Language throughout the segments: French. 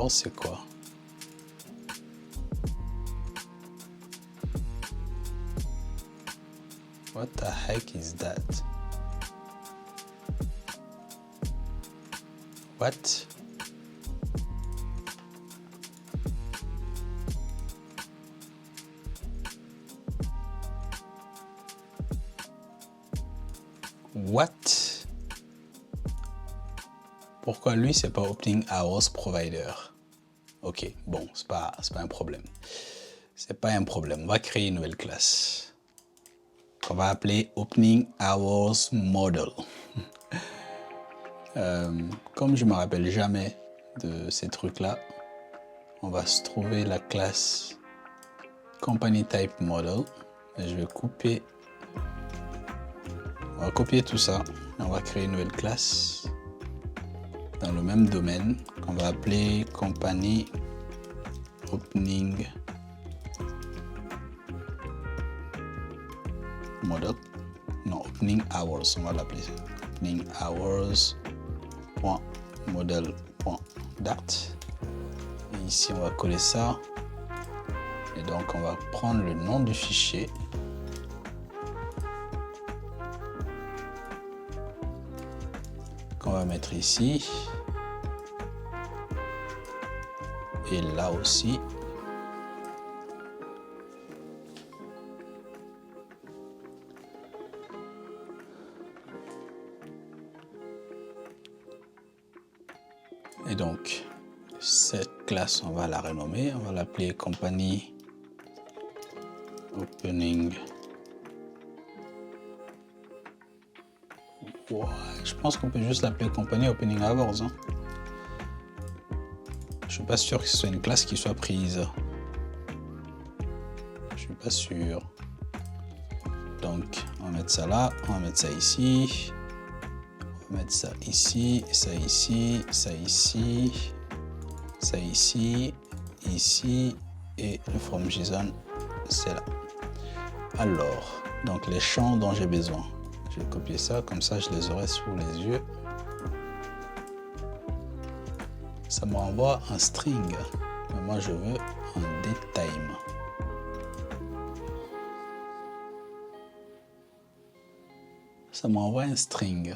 hours, c'est quoi? What the heck is that? What? What? Pourquoi lui, c'est pas Opening Hours Provider? Ok, bon, c'est pas un problème. C'est pas un problème. On va créer une nouvelle classe qu'on va appeler Opening Hours Model. Comme je me rappelle jamais de ces trucs-là, on va se trouver la classe Company Type Model. Et je vais couper. On va copier tout ça. Et on va créer une nouvelle classe dans le même domaine qu'on va appeler Company Opening Model. Non, Opening Hours, on va l'appeler Opening Hours.model.date. Et ici, on va coller ça. Et donc, on va prendre le nom du fichier. Qu'on va mettre ici. Et là aussi. Et donc, cette classe, on va la renommer. On va l'appeler Company Opening. Ouais, je pense qu'on peut juste l'appeler Company Opening Hours. Hein. Je suis pas sûr que ce soit une classe qui soit prise. Je suis pas sûr. Donc, on va mettre ça là, on va mettre ça ici. On va mettre ça ici, ça ici, ça ici, ça ici, ici, et le from JSON, c'est là. Alors, donc les champs dont j'ai besoin. Je vais copier ça, comme ça je les aurai sous les yeux. Ça me renvoie un string, mais moi je veux un datetime. Ça m'envoie un string.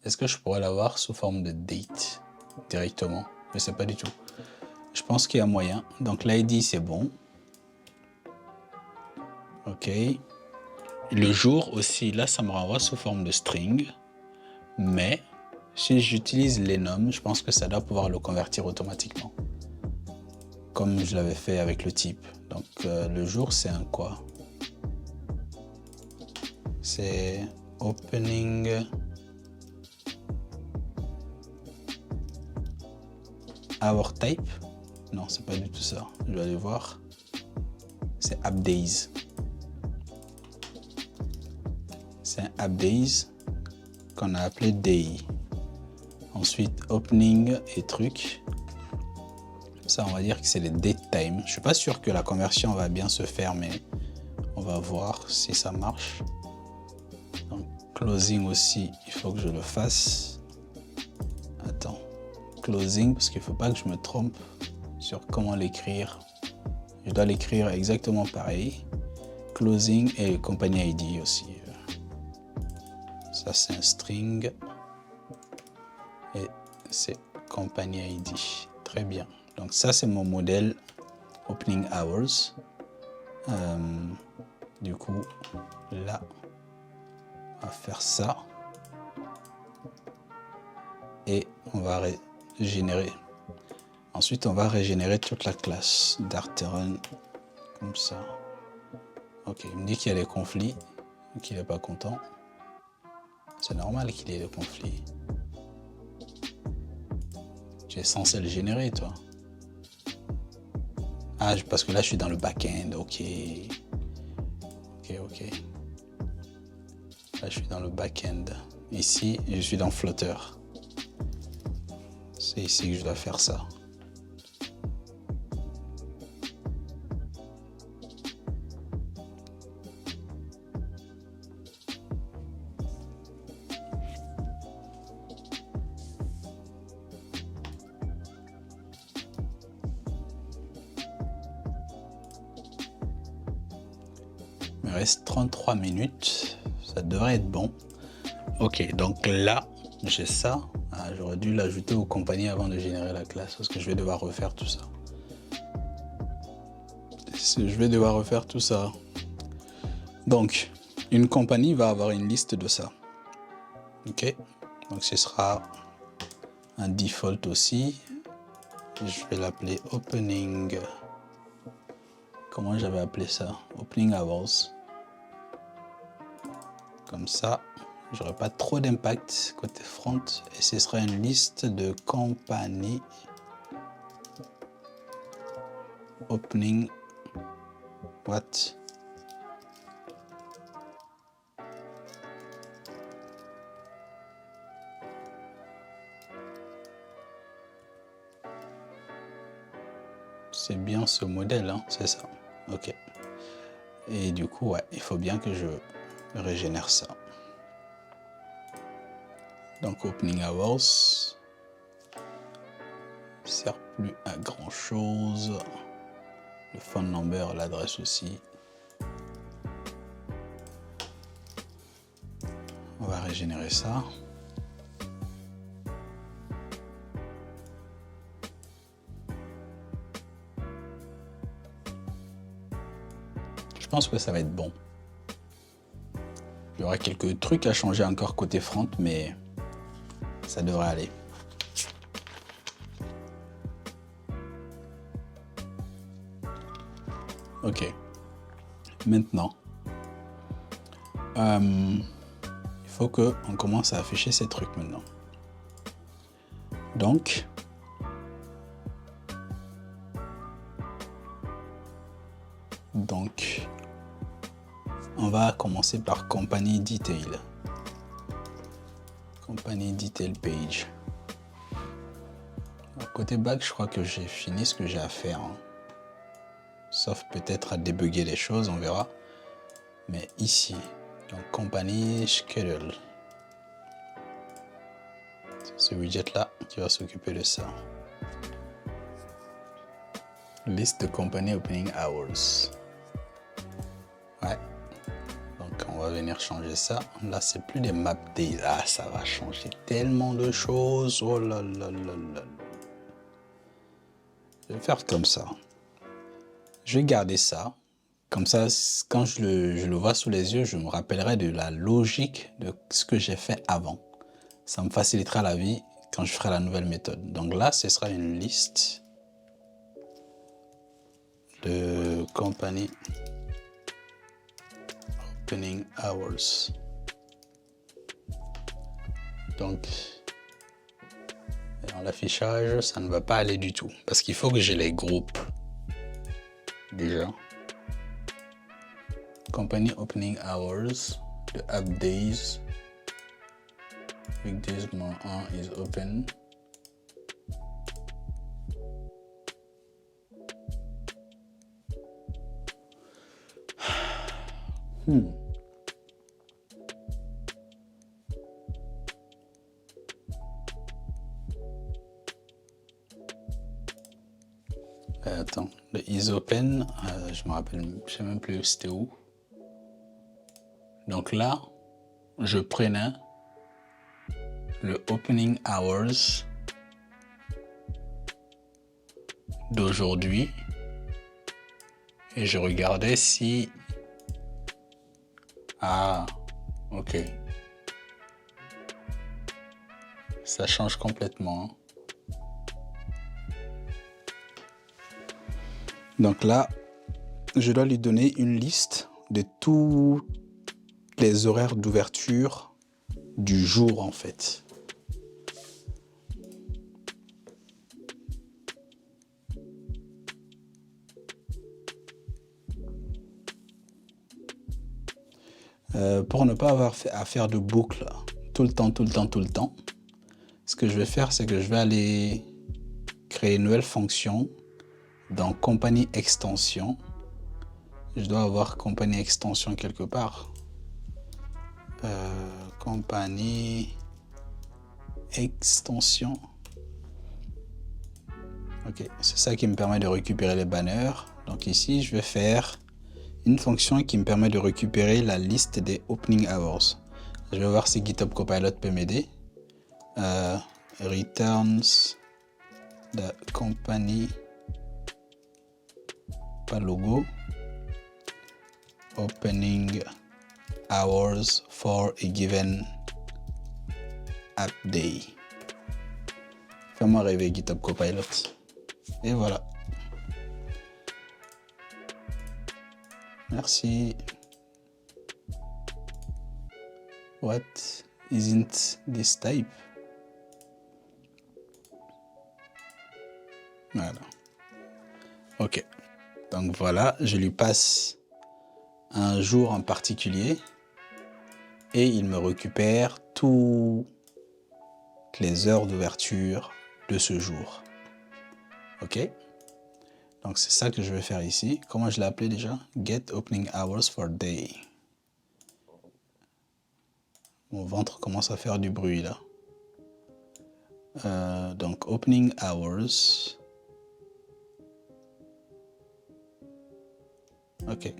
Est-ce que je pourrais l'avoir sous forme de date directement? Je ne sais pas du tout. Je pense qu'il y a moyen. Donc l'ID c'est bon. Ok. Le jour aussi, là ça me renvoie sous forme de string. Mais si j'utilise l'enum, je pense que ça doit pouvoir le convertir automatiquement. Comme je l'avais fait avec le type. Donc le jour c'est un quoi? C'est opening hour type. Non, c'est pas du tout ça. Je vais aller voir. C'est appdays. C'est un appdays qu'on a appelé day. Ensuite, opening et truc. Ça, on va dire que c'est les datetime. Je suis pas sûr que la conversion va bien se faire, mais on va voir si ça marche. Donc, closing aussi, il faut que je le fasse. Attends. Closing, parce qu'il ne faut pas que je me trompe sur comment l'écrire. Je dois l'écrire exactement pareil. Closing et company ID aussi. Ça, c'est un string. Et c'est company ID. Très bien. Donc ça, c'est mon modèle Opening Hours. Du coup, là, on va faire ça. Et on va régénérer. Ensuite, on va régénérer toute la classe d'Arteron comme ça. Ok, il me dit qu'il y a des conflits, qu'il n'est pas content. C'est normal qu'il y ait des conflits. Tu es censé le générer, toi. Ah, parce que là, je suis dans le back-end. Ok. Ok. Là, je suis dans le back-end. Ici, je suis dans Flutter. C'est ici que je dois faire ça. Il me reste 33 minutes. Ça devrait être bon. Ok, donc là, j'ai ça. Ah, j'aurais dû l'ajouter aux compagnies avant de générer la classe parce que je vais devoir refaire tout ça. Donc, une compagnie va avoir une liste de ça. Ok, donc ce sera un default aussi. Je vais l'appeler opening. Comment j'avais appelé ça? Opening hours. Comme ça, j'aurai pas trop d'impact côté front. Et ce sera une liste de compagnies. Opening. What? C'est bien ce modèle, hein, c'est ça. Ok. Et du coup, ouais, il faut bien que je régénère ça. Donc, opening hours sert plus à grand chose. Le phone number, l'adresse aussi. On va régénérer ça. Je pense que ça va être bon. Il y aura quelques trucs à changer encore côté front, mais ça devrait aller. Ok. Maintenant, il faut qu'on commence à afficher ces trucs maintenant. Donc, on va commencer par company detail. Company detail page. Côté back, je crois que j'ai fini ce que j'ai à faire. Hein. Sauf peut-être à débugger les choses, on verra. Mais ici, donc company schedule. Ce widget-là qui va s'occuper de ça. Liste de company opening hours. Ouais. Donc on va venir changer ça. Là, c'est plus des map days. Ah, ça va changer tellement de choses. Oh là là là là. Je vais faire comme ça. Je vais garder ça. Comme ça, quand je le vois sous les yeux, je me rappellerai de la logique de ce que j'ai fait avant. Ça me facilitera la vie quand je ferai la nouvelle méthode. Donc là, ce sera une liste de company opening hours. Donc, dans l'affichage, ça ne va pas aller du tout. Parce qu'il faut que j'ai les groupes. Déjà. Company opening hours, the app days. Weekdays more on is open. Attends, le is open, je me rappelle, je sais même plus c'était où. Donc là, je prenais le opening hours d'aujourd'hui et je regardais si... Ah, ok. Ça change complètement. Donc là, je dois lui donner une liste de tous les horaires d'ouverture du jour en fait. Pour ne pas avoir à faire de boucle tout le temps, ce que je vais faire, c'est que je vais aller créer une nouvelle fonction dans compagnie extension. Je dois avoir compagnie extension quelque part. Compagnie extension. Ok, c'est ça qui me permet de récupérer les banners. Donc ici, je vais faire une fonction qui me permet de récupérer la liste des opening hours. Je vais voir si GitHub Copilot peut m'aider. Returns the company, pas logo, opening hours for a given app day. Fais-moi rêver GitHub Copilot. Et voilà. Merci. What isn't this type? Voilà. Ok. Donc voilà, je lui passe un jour en particulier et il me récupère toutes les heures d'ouverture de ce jour. Ok. Donc c'est ça que je vais faire ici. Comment je l'ai appelé déjà? Get opening hours for day. Mon ventre commence à faire du bruit là. Donc opening hours. Ok.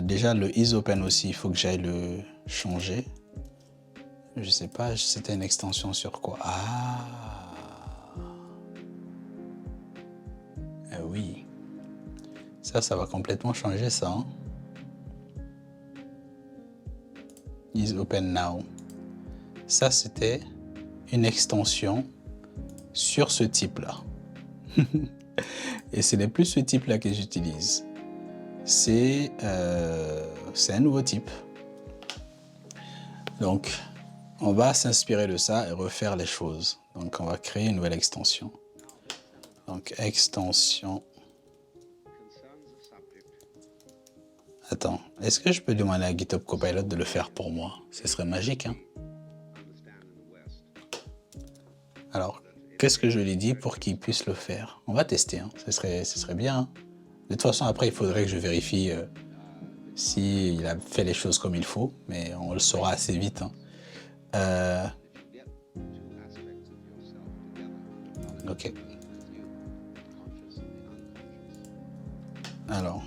Déjà le is open aussi, il faut que j'aille le changer. Je sais pas, c'était une extension sur quoi? Ah. Oui. Ça va complètement changer ça. Hein? Is open now. Ça, c'était une extension sur ce type-là. Et ce n'est plus ce type-là que j'utilise. C'est un nouveau type. Donc, on va s'inspirer de ça et refaire les choses. Donc, on va créer une nouvelle extension. Donc, extension. Attends, est-ce que je peux demander à GitHub Copilot de le faire pour moi? Ce serait magique, hein? Alors, qu'est-ce que je lui dis pour qu'il puisse le faire? On va tester, hein? Ce serait bien. Hein? De toute façon, après, il faudrait que je vérifie s'il a fait les choses comme il faut, mais on le saura assez vite. Hein? Ok. Alors,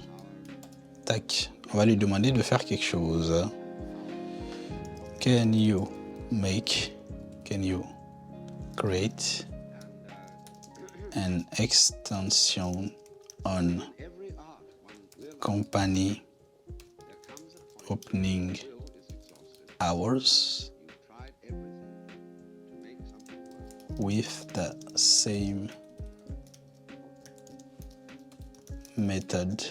tac, on va lui demander de faire quelque chose. Can you create an extension on company opening hours with the same method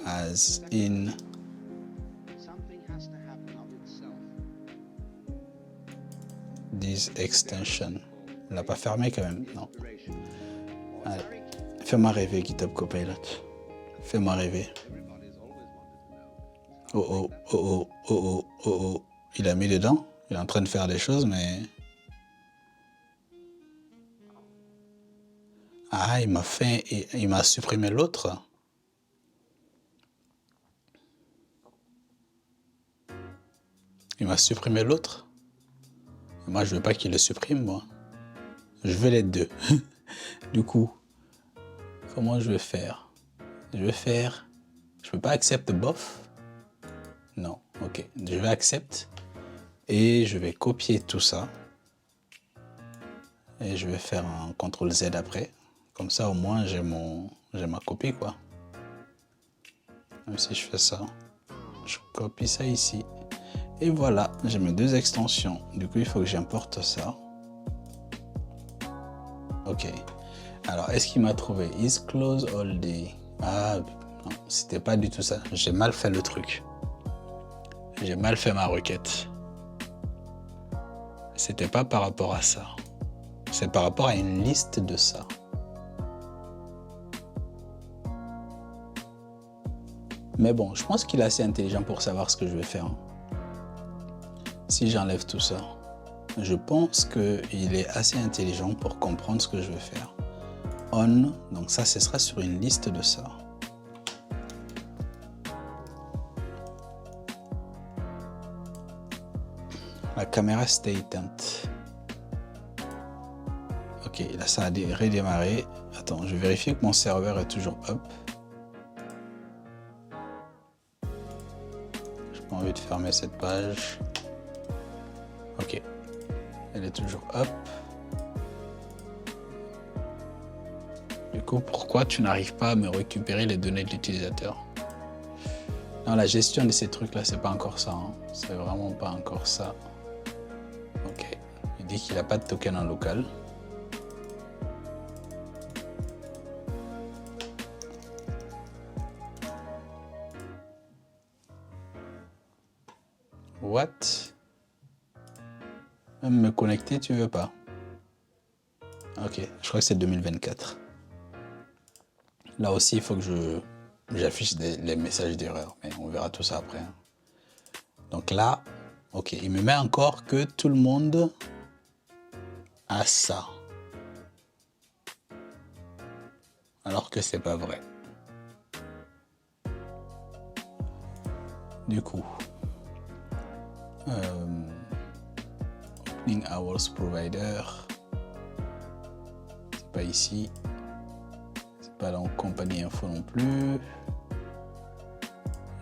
as in this extension. On l'a pas fermé quand même, non. Allez, fais-moi rêver GitHub Copilot. Fais-moi rêver. Oh. Il a mis dedans. Il est en train de faire des choses, mais... Ah, il m'a supprimé l'autre. Il m'a supprimé l'autre. Moi, je veux pas qu'il le supprime, moi. Je veux les deux. Du coup, comment je vais faire? Je peux pas accept both? Non, ok. Je vais accept et je vais copier tout ça. Et je vais faire un CTRL Z après. Comme ça, au moins, j'ai ma copie, quoi. Même si je fais ça, je copie ça ici. Et voilà, j'ai mes deux extensions. Du coup, il faut que j'importe ça. Ok. Alors, est-ce qu'il m'a trouvé? Is close all day. Ah, non, c'était pas du tout ça. J'ai mal fait le truc. J'ai mal fait ma requête. C'était pas par rapport à ça. C'est par rapport à une liste de ça. Mais bon, je pense qu'il est assez intelligent pour savoir ce que je vais faire. Si j'enlève tout ça, je pense qu'il est assez intelligent pour comprendre ce que je vais faire. On, donc ça, ce sera sur une liste de ça. La caméra stay tent. Ok, là ça a redémarré. Attends, je vérifie que mon serveur est toujours up. envie de fermer cette page. Ok, elle est toujours up. Du coup, pourquoi tu n'arrives pas à me récupérer les données de l'utilisateur? Non, la gestion de ces trucs-là, c'est pas encore ça. Hein. C'est vraiment pas encore ça. Ok, il dit qu'il n'a pas de token en local. What? Même me connecter, tu veux pas? Ok, je crois que c'est 2024. Là aussi, il faut que j'affiche les messages d'erreur, mais on verra tout ça après. Hein. Donc là, ok, il me met encore que tout le monde a ça. Alors que c'est pas vrai. Du coup, opening hours provider, c'est pas ici. Pas dans compagnie info non plus.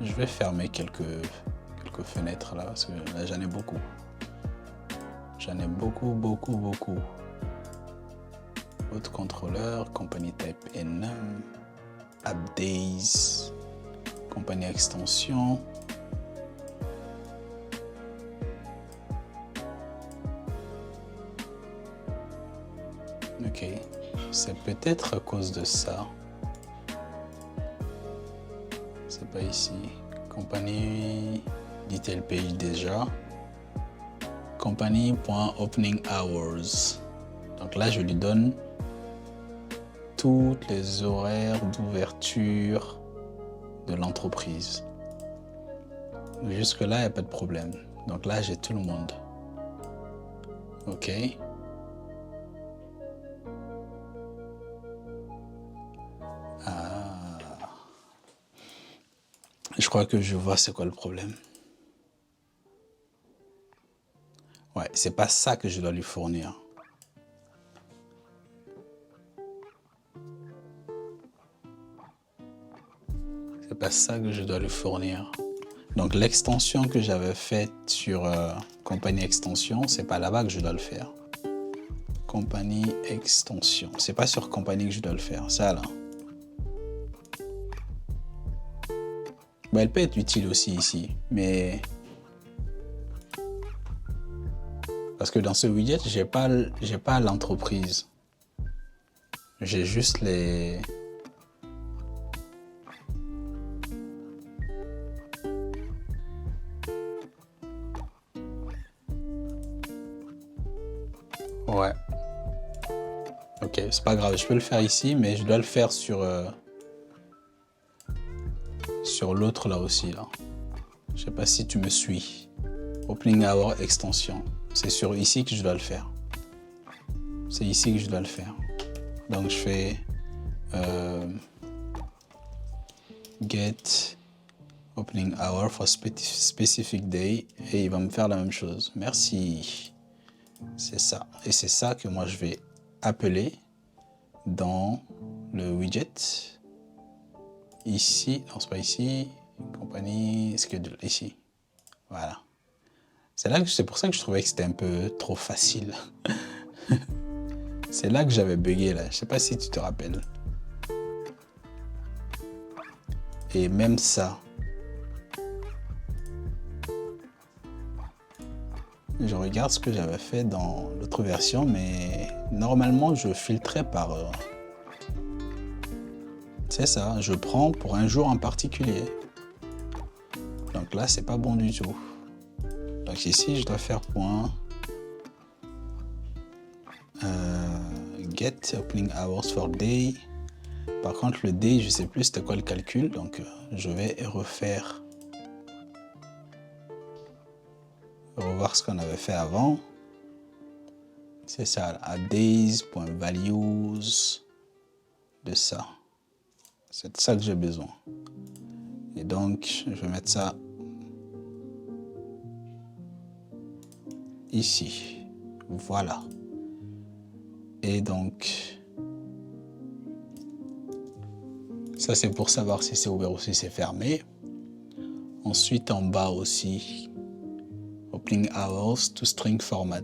Je vais fermer quelques fenêtres là parce que là j'en ai beaucoup. J'en ai beaucoup. Autre contrôleur, compagnie type enum, updates, compagnie extension. Ok, c'est peut-être à cause de ça. C'est pas ici. Compagnie detail page déjà. Compagnie.opening hours. Donc là, je lui donne toutes les horaires d'ouverture de l'entreprise. Jusque-là, il n'y a pas de problème. Donc là, j'ai tout le monde. Ok. Je crois que je vois c'est quoi le problème. Ouais, c'est pas ça que je dois lui fournir. C'est pas ça que je dois lui fournir. Donc l'extension que j'avais faite sur compagnie extension, c'est pas là-bas que je dois le faire. Compagnie extension. C'est pas sur compagnie que je dois le faire. Ça là. Bah, elle peut être utile aussi ici, mais parce que dans ce widget, j'ai pas l'entreprise. J'ai juste les ouais. Ok, c'est pas grave, je peux le faire ici, mais je dois le faire sur l'autre là aussi là. Je sais pas si tu me suis. Opening hour extension. C'est sur ici que je dois le faire. C'est ici que je dois le faire. Donc je fais get opening hour for specific day et il va me faire la même chose. Merci. C'est ça. Et c'est ça que moi je vais appeler dans le widget. Ici, non c'est pas ici. Compagnie schedule ici. Voilà. C'est pour ça que je trouvais que c'était un peu trop facile. C'est là que j'avais bugué là. Je sais pas si tu te rappelles. Et même ça. Je regarde ce que j'avais fait dans l'autre version, mais normalement je filtrais par... C'est ça, je prends pour un jour en particulier. Donc là, c'est pas bon du tout. Donc ici, je dois faire point get opening hours for day. Par contre, le day, je sais plus c'était quoi le calcul, donc je vais revoir ce qu'on avait fait avant. C'est ça, à days.values de ça. C'est de ça que j'ai besoin. Et donc, je vais mettre ça ici. Voilà. Et donc, ça c'est pour savoir si c'est ouvert ou si c'est fermé. ensuite en bas aussi, opening hours to string format.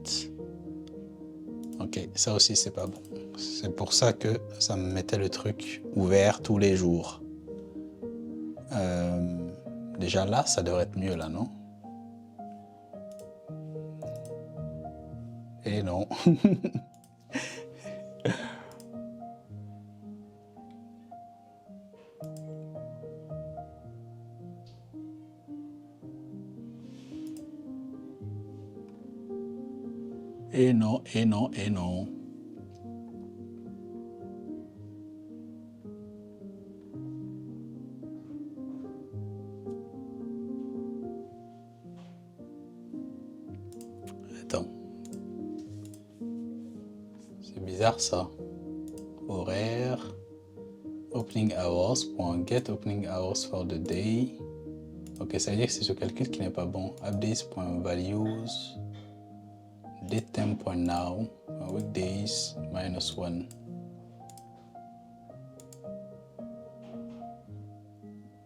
Ok, ça aussi c'est pas bon. C'est pour ça que ça me mettait le truc ouvert tous les jours. Déjà là, ça devrait être mieux là, non? Et non. Et non, et non, et non. Attends. C'est bizarre ça. Horaire. Opening hours. .get opening hours for the day. Ok, ça veut dire que c'est ce calcul qui n'est pas bon. Updates.values. datetime.now. Weekdays -1.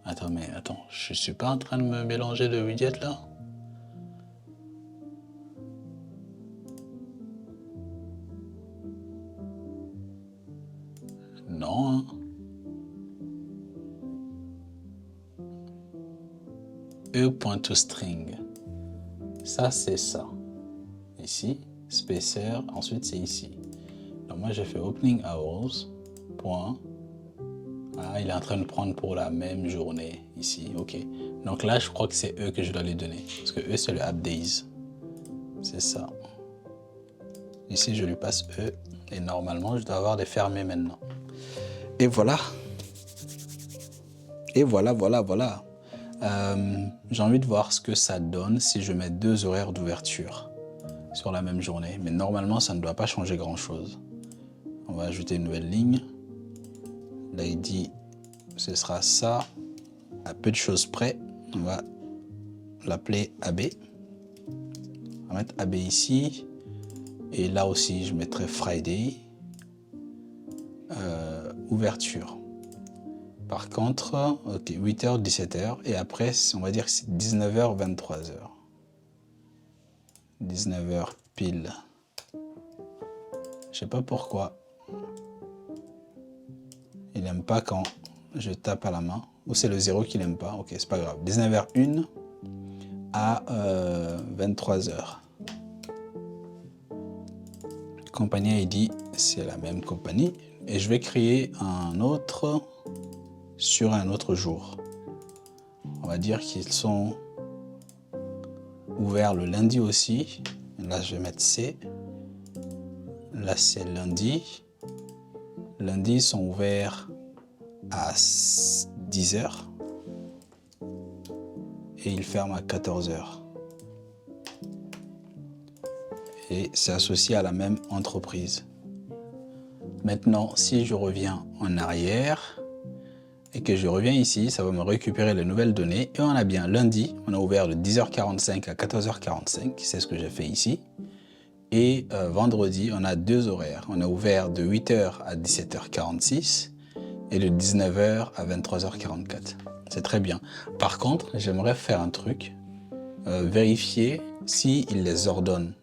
Attends, mais attends, je suis pas en train de me mélanger de widgets là? Non. Hein. E.toString. Ça, c'est ça. Ici, spacer, ensuite c'est ici. Donc moi, j'ai fait opening hours. Point. Ah, il est en train de prendre pour la même journée ici. Ok. Donc là, je crois que c'est eux que je dois lui donner. Parce que eux, c'est le app days. C'est ça. Ici, je lui passe eux. Et normalement, je dois avoir des fermés maintenant. Et voilà. Et voilà, voilà, voilà. J'ai envie de voir ce que ça donne si je mets 2 horaires d'ouverture sur la même journée. Mais normalement, ça ne doit pas changer grand-chose. On va ajouter une nouvelle ligne. L'ID, ce sera ça. À peu de choses près, on va l'appeler AB. On va mettre AB ici. Et là aussi, je mettrai Friday. Ouverture. Par contre, ok, 8h, 17h. Et après, on va dire que c'est 19h, 23h. 19h pile. Je sais pas pourquoi. Il n'aime pas quand je tape à la main. Ou c'est le 0 qu'il n'aime pas. Ok, c'est pas grave. 19h01 à 23h. Compagnie ID, c'est la même compagnie. Et je vais créer un autre sur un autre jour. On va dire qu'ils sont ouverts le lundi aussi. Là, je vais mettre C. Là, c'est lundi. Lundi, ils sont ouverts à 10h. Et ils ferment à 14h. Et c'est associé à la même entreprise. Maintenant, si je reviens en arrière et que je reviens ici, ça va me récupérer les nouvelles données. Et on a bien lundi, on a ouvert de 10h45 à 14h45, c'est ce que j'ai fait ici. Et vendredi, on a 2 horaires. On a ouvert de 8h à 17h46 et de 19h à 23h44. C'est très bien. Par contre, j'aimerais faire un truc, vérifier s'il les ordonne.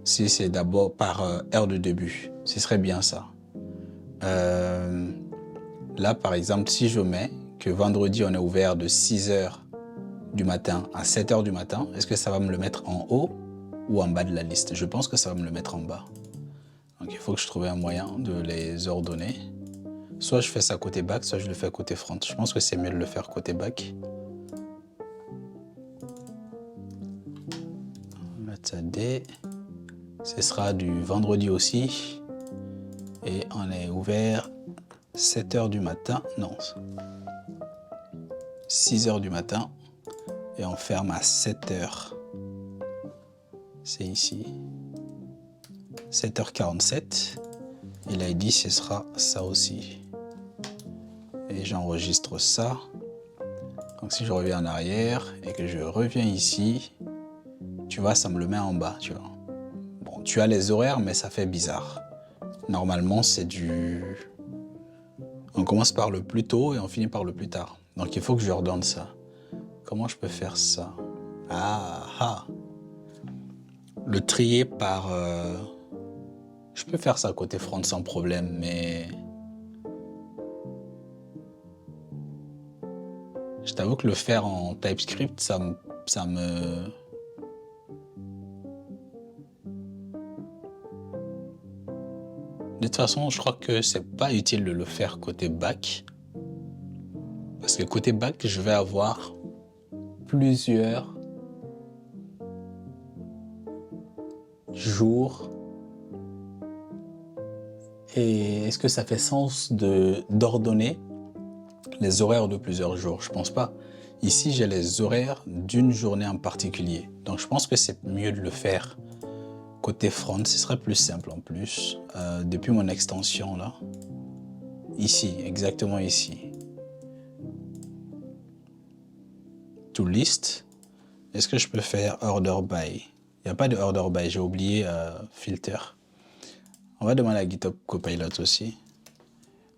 Si c'est d'abord par heure de début, ce serait bien ça. Là, par exemple, si je mets que vendredi, on est ouvert de 6h du matin à 7h du matin, est-ce que ça va me le mettre en haut ou en bas de la liste? Je pense que ça va me le mettre en bas. Donc, il faut que je trouve un moyen de les ordonner. Soit je fais ça côté back, soit je le fais côté front. Je pense que c'est mieux de le faire côté back. On va mettre ça D. Ce sera du vendredi aussi. Et on est ouvert 7h du matin. Non. 6h du matin. Et on ferme à 7h. C'est ici. 7h47. Et l'ID, ce sera ça aussi. Et j'enregistre ça. Donc si je reviens en arrière et que je reviens ici, tu vois, ça me le met en bas, tu vois. Bon, tu as les horaires, mais ça fait bizarre. Normalement, c'est du... On commence par le plus tôt et on finit par le plus tard. Donc il faut que je redonne ça. comment je peux faire ça? Ah. Le trier par... Je peux faire ça côté front sans problème, mais... Je t'avoue que le faire en TypeScript, ça me... De toute façon, je crois que c'est pas utile de le faire côté back. Parce que côté back, je vais avoir plusieurs jours. Et est-ce que ça fait sens d'ordonner les horaires de plusieurs jours? Je pense pas. Ici, j'ai les horaires d'une journée en particulier. Donc, je pense que c'est mieux de le faire côté front. Ce serait plus simple en plus. Depuis mon extension là. Ici, exactement ici. To list. Est-ce que je peux faire order by? Il n'y a pas de order by. J'ai oublié filter. On va demander à GitHub Copilot aussi.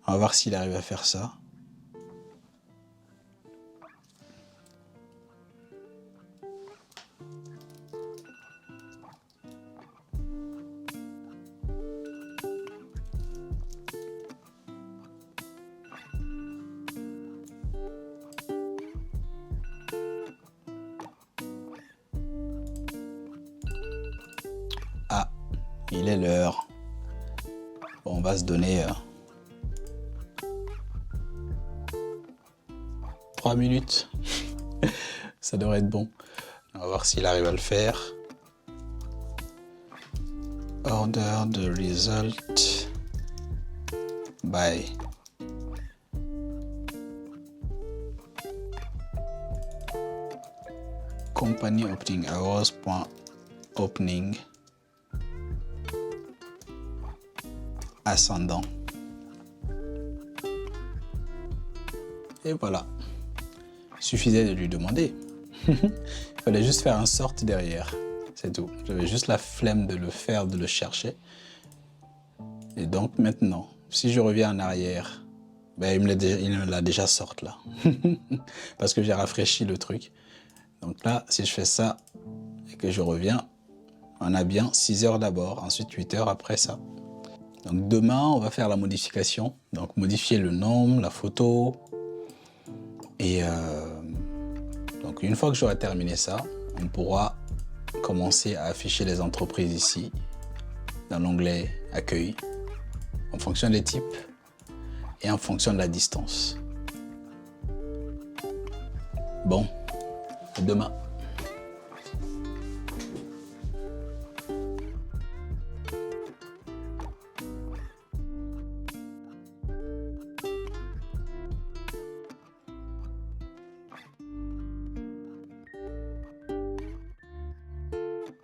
On va voir s'il arrive à faire ça. Ah, il est l'heure. Bon, on va se donner 3 minutes. Ça devrait être bon. On va voir s'il arrive à le faire. Order the result by company opening hours .opening ascendant. Et voilà. Il suffisait de lui demander. Il fallait juste faire un sort derrière. C'est tout. J'avais juste la flemme de le faire, de le chercher. Et donc maintenant, si je reviens en arrière, ben, il me l'a déjà sorti là. Parce que j'ai rafraîchi le truc. Donc là, si je fais ça et que je reviens, on a bien 6 heures d'abord, ensuite 8 heures après ça. Donc demain, on va faire la modification. Donc modifier le nom, la photo. Et donc une fois que j'aurai terminé ça, on pourra commencer à afficher les entreprises ici, dans l'onglet Accueil, en fonction des types et en fonction de la distance. Bon, à demain.